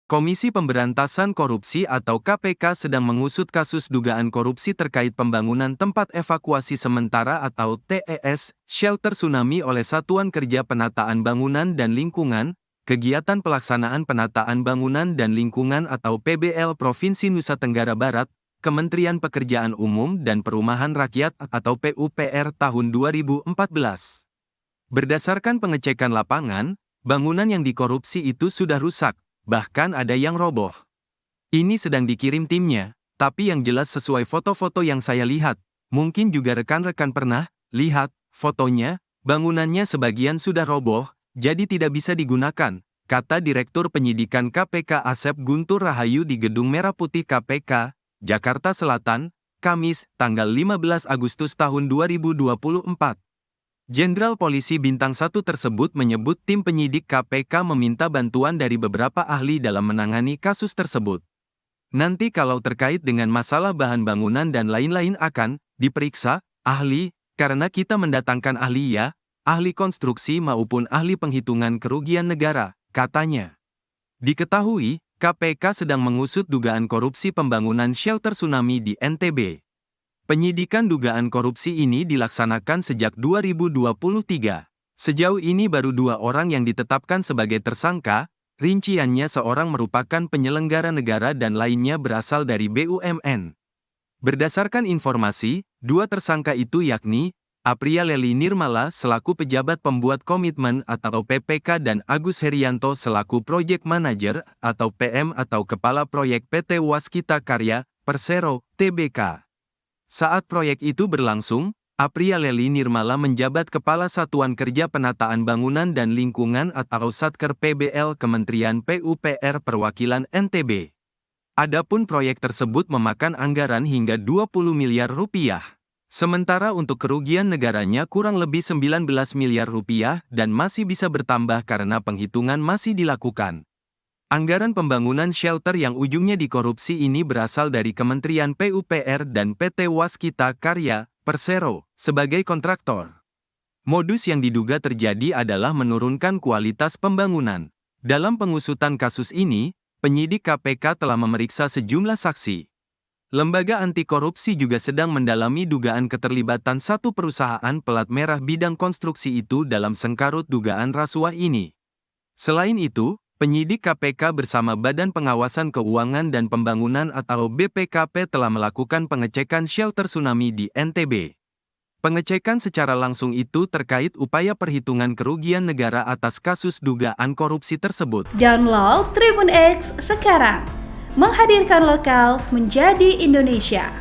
Komisi Pemberantasan Korupsi atau KPK sedang mengusut kasus dugaan korupsi terkait pembangunan tempat evakuasi sementara atau TES, shelter tsunami oleh Satuan Kerja Penataan Bangunan dan Lingkungan, Kegiatan Pelaksanaan Penataan Bangunan dan Lingkungan atau PBL Provinsi Nusa Tenggara Barat, Kementerian Pekerjaan Umum dan Perumahan Rakyat atau PUPR tahun 2014. Berdasarkan pengecekan lapangan, bangunan yang dikorupsi itu sudah rusak. Bahkan ada yang roboh. Ini sedang dikirim timnya, tapi yang jelas sesuai foto-foto yang saya lihat, mungkin juga rekan-rekan pernah lihat fotonya, bangunannya sebagian sudah roboh, jadi tidak bisa digunakan, kata Direktur Penyidikan KPK Asep Guntur Rahayu di Gedung Merah Putih KPK, Jakarta Selatan, Kamis, tanggal 15 Agustus tahun 2024. Jenderal Polisi Bintang 1 tersebut menyebut tim penyidik KPK meminta bantuan dari beberapa ahli dalam menangani kasus tersebut. Nanti kalau terkait dengan masalah bahan bangunan dan lain-lain akan diperiksa ahli, karena kita mendatangkan ahli ya, ahli konstruksi maupun ahli penghitungan kerugian negara, katanya. Diketahui, KPK sedang mengusut dugaan korupsi pembangunan shelter tsunami di NTB. Penyidikan dugaan korupsi ini dilaksanakan sejak 2023. Sejauh ini baru 2 orang yang ditetapkan sebagai tersangka, rinciannya seorang merupakan penyelenggara negara dan lainnya berasal dari BUMN. Berdasarkan informasi, 2 tersangka itu yakni, Apria Leli Nirmala selaku pejabat pembuat komitmen atau PPK dan Agus Herianto selaku Project Manager atau PM atau Kepala Proyek PT Waskita Karya, Persero, TBK. Saat proyek itu berlangsung, Apria Leli Nirmala menjabat Kepala Satuan Kerja Penataan Bangunan dan Lingkungan atau Satker PBL Kementerian PUPR Perwakilan NTB. Adapun proyek tersebut memakan anggaran hingga 20 miliar rupiah. Sementara untuk kerugian negaranya kurang lebih 19 miliar rupiah dan masih bisa bertambah karena penghitungan masih dilakukan. Anggaran pembangunan shelter yang ujungnya dikorupsi ini berasal dari Kementerian PUPR dan PT Waskita Karya, Persero, sebagai kontraktor. Modus yang diduga terjadi adalah menurunkan kualitas pembangunan. Dalam pengusutan kasus ini, penyidik KPK telah memeriksa sejumlah saksi. Lembaga anti korupsi juga sedang mendalami dugaan keterlibatan satu perusahaan pelat merah bidang konstruksi itu dalam sengkarut dugaan rasuah ini. Selain itu, penyidik KPK bersama Badan Pengawasan Keuangan dan Pembangunan atau BPKP telah melakukan pengecekan shelter tsunami di NTB. Pengecekan secara langsung itu terkait upaya perhitungan kerugian negara atas kasus dugaan korupsi tersebut. Download Tribun X sekarang, menghadirkan lokal menjadi Indonesia.